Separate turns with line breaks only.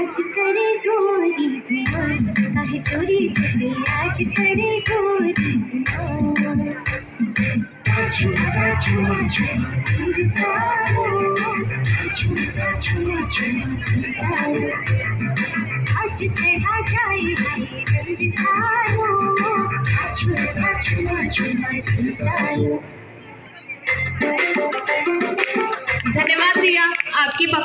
आज करे गोरी काहे चोरी चुपे आज करे गोरी आज चढ़ा जाए जल्दी खाओ छुआ छुआ छुआ
धन्यवाद रिया, आपकी परफॉर्मेंस